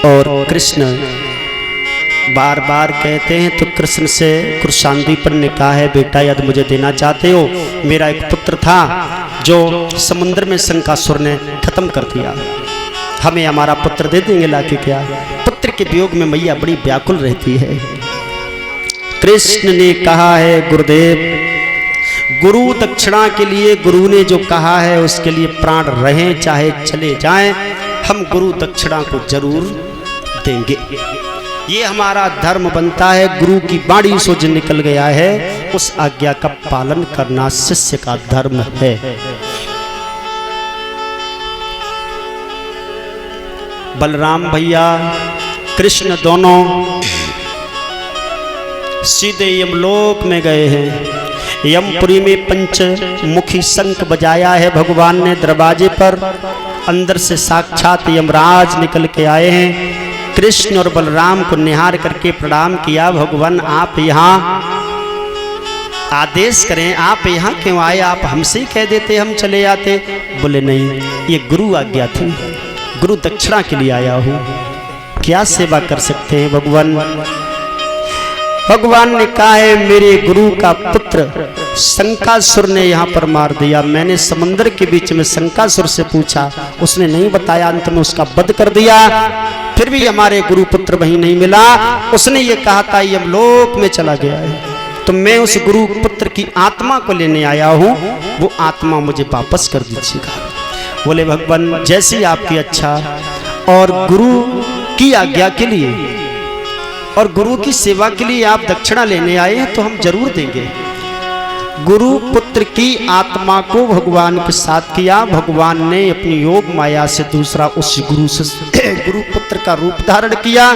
और कृष्ण बार बार कहते हैं तो कृष्ण से कुरुशांदीपन ने कहा है, बेटा यदि मुझे देना चाहते हो, मेरा एक पुत्र था जो समुद्र में शंकासुर ने खत्म कर दिया, हमें हमारा पुत्र दे देंगे लाके क्या? पुत्र के वियोग में मैया बड़ी व्याकुल रहती है। कृष्ण ने कहा है, गुरुदेव गुरु दक्षिणा के लिए गुरु ने जो कहा है उसके लिए प्राण रहें चाहे चले जाएं, हम गुरु दक्षिणा को जरूर देंगे। ये हमारा धर्म बनता है। गुरु की वाणी से जो निकल गया है उस आज्ञा का पालन करना शिष्य का धर्म है। बलराम भैया कृष्ण दोनों सीधे यमलोक में गए हैं। यमपुरी में पंचमुखी शंख बजाया है भगवान ने दरवाजे पर, अंदर से साक्षात यमराज निकल के आए हैं। कृष्ण और बलराम को निहार करके प्रणाम किया, भगवान आप यहाँ आदेश करें, आप यहाँ क्यों आए? आप हमसे ही कह देते हम चले आते। बोले नहीं, ये गुरु आज्ञा थी, गुरु दक्षिणा के लिए आया हूँ, क्या सेवा कर सकते हैं भगवान? भगवान ने कहा है, मेरे गुरु का पुत्र शंकासुर ने यहाँ पर मार दिया। मैंने समुद्र के बीच में शंकासुर से पूछा, उसने नहीं बताया, अंत में उसका वध कर दिया। फिर भी हमारे गुरु पुत्र वहीं नहीं मिला, उसने ये कहा था यमलोक में चला गया है। तो मैं उस गुरु पुत्र की आत्मा को लेने आया हूँ, वो आत्मा मुझे वापस कर दीजिएगा। बोले भगवान जैसी आपकी अच्छा, और गुरु की आज्ञा के लिए और गुरु की सेवा के लिए आप दक्षिणा लेने आए हैं तो हम जरूर देंगे। गुरु पुत्र की आत्मा को भगवान के साथ किया। भगवान ने अपनी योग माया से दूसरा उस गुरु पुत्र का रूप धारण किया,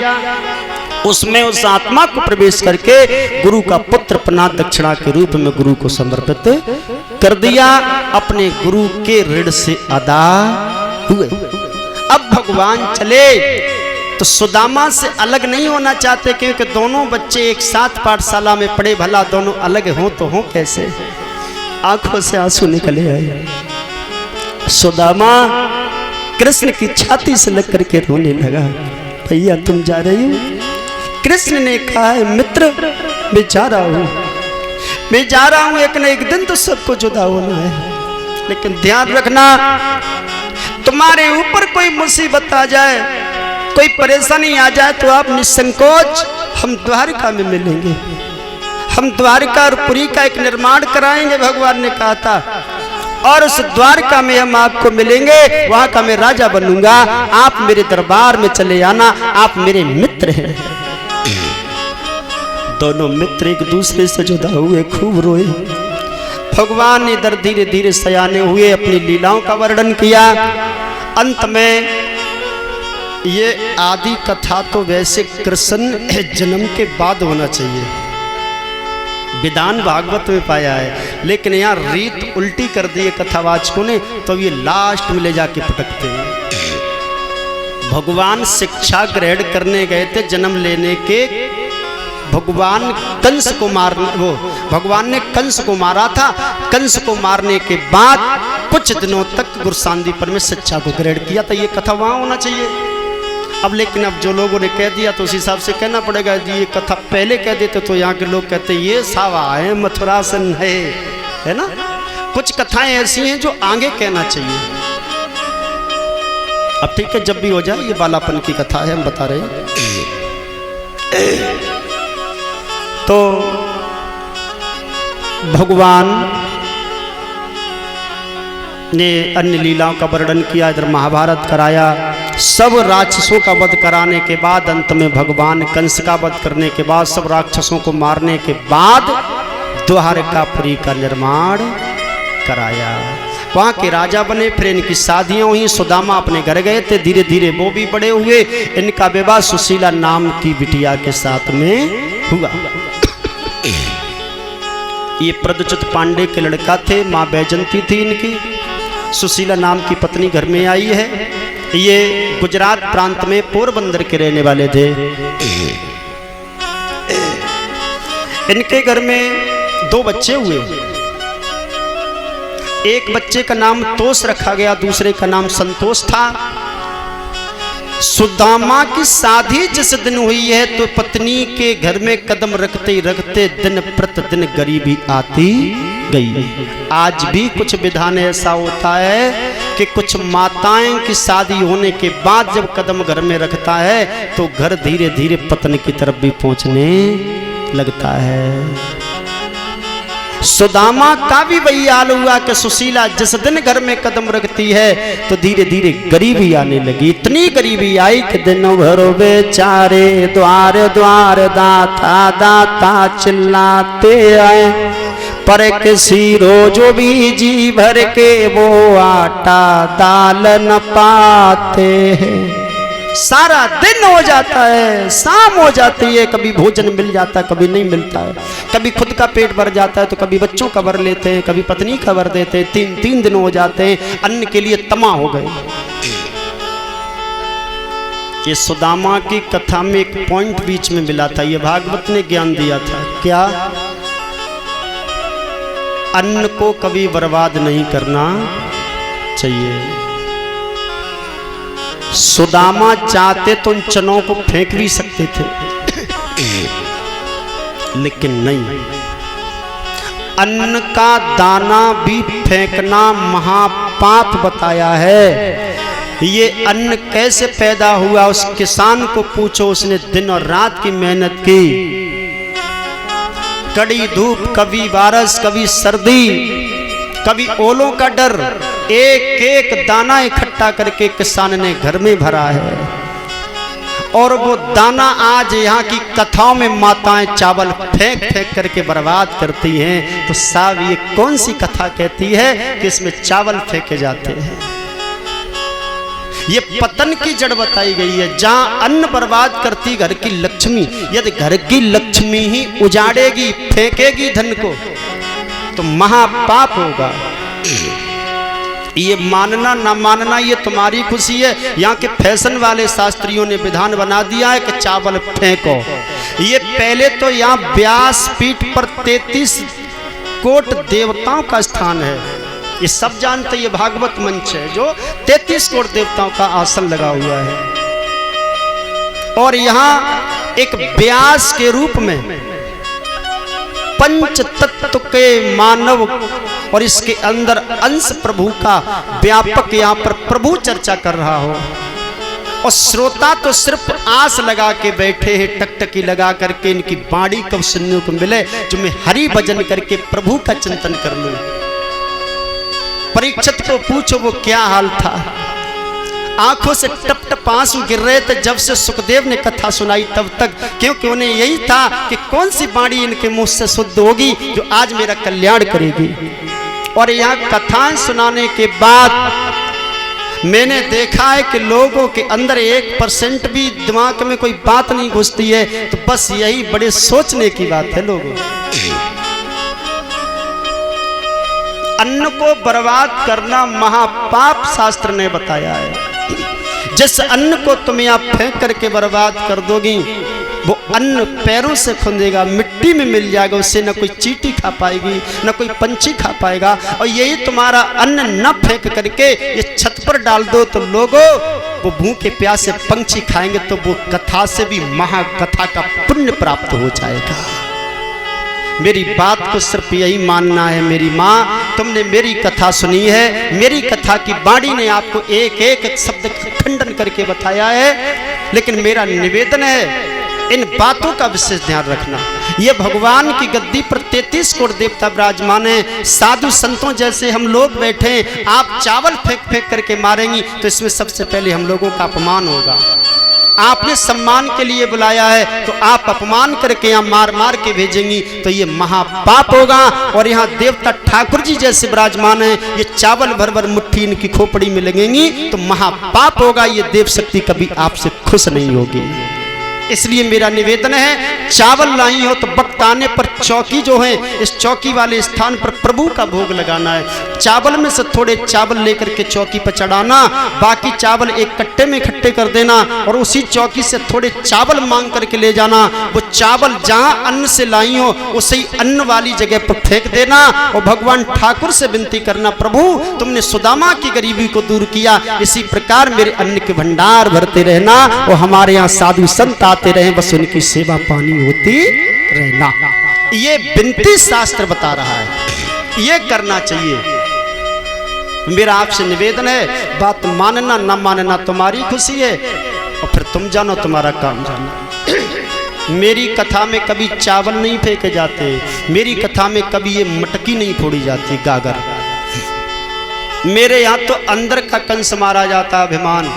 उसमें उस आत्मा को प्रवेश करके गुरु का पुत्र अपना दक्षिणा के रूप में गुरु को समर्पित कर दिया। अपने गुरु के ऋण से अदा हुए। अब भगवान चले तो सुदामा से अलग नहीं होना चाहते, क्योंकि दोनों बच्चे एक साथ पाठशाला में पढ़े, भला दोनों अलग हों तो हों कैसे? आंखों से आंसू निकले आए। सुदामा कृष्ण की छाती से लग करके रोने लगा, भैया तुम जा रही हो? कृष्ण ने कहा है, मित्र मैं जा रहा हूं, मैं जा रहा हूं, एक न एक दिन तो सबको जुदा होना है, लेकिन ध्यान रखना तुम्हारे ऊपर कोई मुसीबत आ जाए, कोई परेशानी आ जाए तो आप निसंकोच हम द्वारका में मिलेंगे, हम द्वारका और पुरी का एक निर्माण कराएंगे, भगवान ने कहा था, और उस द्वारका में हम आपको मिलेंगे, वहां का मैं राजा बनूंगा, आप मेरे दरबार में चले आना, आप मेरे मित्र हैं। दोनों मित्र एक दूसरे से जुदा हुए, खूब रोए। भगवान ने इधर धीरे धीरे सयाने हुए, अपनी लीलाओं का वर्णन किया। अंत में ये आदि कथा तो वैसे कृष्ण जन्म के बाद होना चाहिए, विधान भागवत में पाया है, लेकिन यहाँ रीत उल्टी कर दी है कथावाचकों ने, तो ये लास्ट में ले जाके पटकते हैं। भगवान शिक्षा ग्रहण करने गए थे जन्म लेने के, भगवान कंस को भगवान ने कंस को मारा था। कंस को मारने के बाद कुछ दिनों तक गुरुसांदीपन में शिक्षा को ग्रहण किया था, ये कथा वहां होना चाहिए। अब लेकिन अब जो लोगों ने कह दिया तो उस हिसाब से कहना पड़ेगा। ये कथा पहले कह देते तो यहाँ के लोग कहते ये सावा है, मथुरासन है ना। कुछ कथाएं ऐसी हैं जो आगे कहना चाहिए। अब ठीक है, जब भी हो जाए, ये बालापन की कथा है, हम बता रहे हैं। तो भगवान ने अन्य लीलाओं का वर्णन किया, इधर महाभारत कराया। सब राक्षसों का वध कराने के बाद अंत में भगवान कंस का वध करने के बाद, सब राक्षसों को मारने के बाद द्वारकापुरी का निर्माण कराया। वहाँ के राजा बने, फिर इनकी शादियां हुई। सुदामा अपने घर गए थे, धीरे धीरे वो भी बड़े हुए। इनका विवाह सुशीला नाम की बिटिया के साथ में हुआ। ये प्रदुचित पांडे के लड़का थे, माँ बैजंती थी इनकी। सुशीला नाम की पत्नी घर में आई है। ये गुजरात प्रांत में पोरबंदर के रहने वाले थे। इनके घर में 2 बच्चे हुए। एक बच्चे का नाम तोष रखा गया, दूसरे का नाम संतोष था। सुदामा की शादी जिस दिन हुई है तो पत्नी के घर में कदम रखते रखते दिन प्रतिदिन गरीबी आती गई। आज भी कुछ विधान ऐसा होता है कि कुछ माताएं की शादी होने के बाद जब कदम घर में रखता है तो घर धीरे धीरे पतन की तरफ भी पहुंचने लगता है। सुदामा का भी वही हाल हुआ कि सुशीला जिस दिन घर में कदम रखती है तो धीरे धीरे गरीबी आने लगी। इतनी गरीबी आई कि दिनों भरो बेचारे द्वार द्वार दाता दाता चिल्लाते आए, पर किसी रोज भी जी भर के वो आटा दाल न पाते हैं। सारा दिन हो जाता है, शाम हो जाती है, कभी भोजन मिल जाता है कभी नहीं मिलता है, कभी खुद का पेट भर जाता है तो कभी बच्चों का भर लेते हैं, कभी पत्नी का भर देते हैं। तीन दिन हो जाते हैं, अन्न के लिए तमा हो गए। ये सुदामा की कथा में एक पॉइंट बीच में मिला था, ये भागवत ने ज्ञान दिया था। क्या? अन्न को कभी बर्बाद नहीं करना चाहिए। सुदामा चाहते तो उन चनों को फेंक भी सकते थे, लेकिन नहीं। अन्न का दाना भी फेंकना महापाप बताया है। ये अन्न कैसे पैदा हुआ उस किसान को पूछो, उसने दिन और रात की मेहनत की, कड़ी धूप, कभी बारिश, कभी सर्दी, कभी ओलों का डर, एक एक दाना इकट्ठा करके किसान ने घर में भरा है। और वो दाना आज यहाँ की कथाओं में माताएं चावल फेंक फेंक करके बर्बाद करती हैं। तो साहब ये कौन सी कथा कहती है कि इसमें चावल फेंके जाते हैं? ये पतन की जड़ बताई गई है। जहां अन्न बर्बाद करती घर की लक्ष्मी, यदि घर की लक्ष्मी ही उजाड़ेगी, फेंकेगी धन को, तो महापाप होगा। ये मानना ना मानना ये तुम्हारी खुशी है। यहाँ के फैशन वाले शास्त्रियों ने विधान बना दिया है कि चावल फेंको। ये पहले तो यहाँ व्यास पीठ पर 33 कोट देवताओं का स्थान है, ये सब जानते। ये भागवत मंच है जो 33 कोट देवताओं का आसन लगा हुआ है। और यहाँ एक व्यास के रूप में पंच तत्व के मानव और इसके अंदर अंश प्रभु का व्यापक यहाँ पर प्रभु चर्चा कर रहा हो, और श्रोता तो सिर्फ आस लगा के बैठे हैं, टकटकी लगा करके इनकी बाणी कब सुनने को मिले जो मैं हरि भजन करके प्रभु का चिंतन कर लूं। परीक्षित को पूछो वो क्या हाल था, आंखों से टप टप आंसू गिर रहे थे जब से सुखदेव ने कथा सुनाई तब तक, क्योंकि उन्हें यही था कि कौन सी वाणी इनके मुंह से शुद्ध होगी जो आज मेरा कल्याण करेगी। और यहाँ कथाएं सुनाने के बाद मैंने देखा है कि लोगों के अंदर 1% भी दिमाग में कोई बात नहीं घुसती है, तो बस यही बड़े सोचने की बात है लोगों। अन्न को बर्बाद करना महापाप शास्त्र ने बताया है। जिस अन्न को तुम यहाँ फेंक करके बर्बाद कर दोगी वो अन्न पैरों से खुंदेगा, मिट्टी में मिल जाएगा, उससे न कोई चींटी खा पाएगी न कोई पंछी खा पाएगा। और यही तुम्हारा अन्न न फेंक करके ये छत पर डाल दो तो लोगों वो भूखे प्यासे पंछी खाएंगे, तो वो कथा से भी महाकथा का पुण्य प्राप्त हो जाएगा। मेरी बात को सिर्फ यही मानना है। मेरी माँ, तुमने मेरी कथा सुनी है, मेरी कथा की वाणी ने आपको एक एक शब्द खंडन करके बताया है, लेकिन मेरा निवेदन है इन बातों का विशेष ध्यान रखना। ये भगवान की गद्दी पर 33 कोट देवता विराजमान है, साधु संतों जैसे हम लोग बैठे हैं। आप चावल फेंक फेंक करके मारेंगी तो इसमें सबसे पहले हम लोगों का अपमान होगा। आपने सम्मान के लिए बुलाया है तो आप अपमान करके यहाँ मार मार के भेजेंगी तो ये महापाप होगा। और यहाँ देवता ठाकुर जी जैसे विराजमान है, ये चावल भर भर मुट्ठी इनकी खोपड़ी में लगेंगी तो महापाप होगा। ये देव शक्ति कभी आपसे खुश नहीं होगी। इसलिए मेरा निवेदन है, चावल लाई हो तो वक्त वक्त आने पर चौकी जो है, इस चौकी वाले स्थान पर प्रभु का भोग लगाना है। चावल में से थोड़े चावल लेकर के चौकी पर चढ़ाना, बाकी चावल एक कट्टे में इकट्ठे कर देना और उसी चौकी से थोड़े चावल मांग करके ले जाना। वो चावल जहां अन्न से लाई हो उसी अन्न वाली जगह पर फेंक देना और भगवान ठाकुर से विनती करना, प्रभु तुमने सुदामा की गरीबी को दूर किया, इसी प्रकार मेरे अन्न के भंडार भरते रहना और हमारे यहाँ साधु संत आते रहे, बस उनकी सेवा पानी होती रहना। ये विनती शास्त्र बता रहा है, ये करना चाहिए। मेरा आपसे निवेदन है, बात मानना ना मानना तुम्हारी खुशी है और फिर तुम जानो, तुम्हारा काम जानो। मेरी कथा में कभी चावल नहीं फेंके जाते, मेरी कथा में कभी ये मटकी नहीं फोड़ी जाती, गागर। मेरे यहाँ तो अंदर का कंस मारा जाता अभिमान।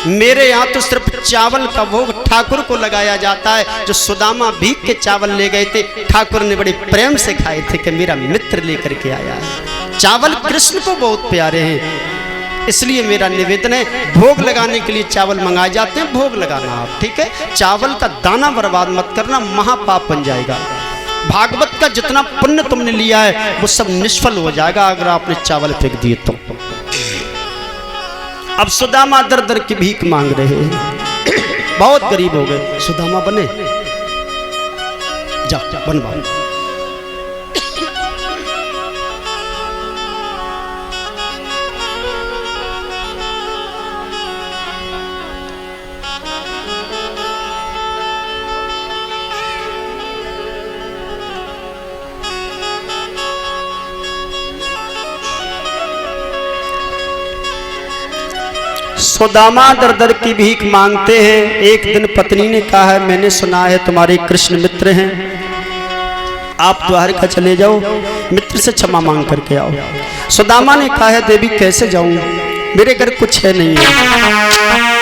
मेरे यहाँ तो सिर्फ चावल का भोग ठाकुर को लगाया जाता है। जो सुदामा भीख के चावल ले गए थे, ठाकुर ने बड़े प्रेम से खाए थे कि मेरा मित्र लेकर के आया है। चावल कृष्ण को बहुत प्यारे हैं, इसलिए मेरा निवेदन है, भोग लगाने के लिए चावल मंगाए जाते हैं, भोग लगाना आप, ठीक है। चावल का दाना बर्बाद मत करना, महापाप बन जाएगा। भागवत का जितना पुण्य तुमने लिया है वो सब निष्फल हो जाएगा अगर आपने चावल फेंक दिए तो। अब सुदामा दर दर की भीख मांग रहे हैं, बहुत गरीब हो गए। सुदामा बने, जा बनवा। सुदामा दर दर की भीख मांगते हैं। एक दिन पत्नी ने कहा है, मैंने सुना है तुम्हारे कृष्ण मित्र हैं, आप द्वारका चले जाओ, मित्र से क्षमा मांग करके आओ। सुदामा ने कहा है, देवी कैसे जाऊं, मेरे घर कुछ है नहीं है।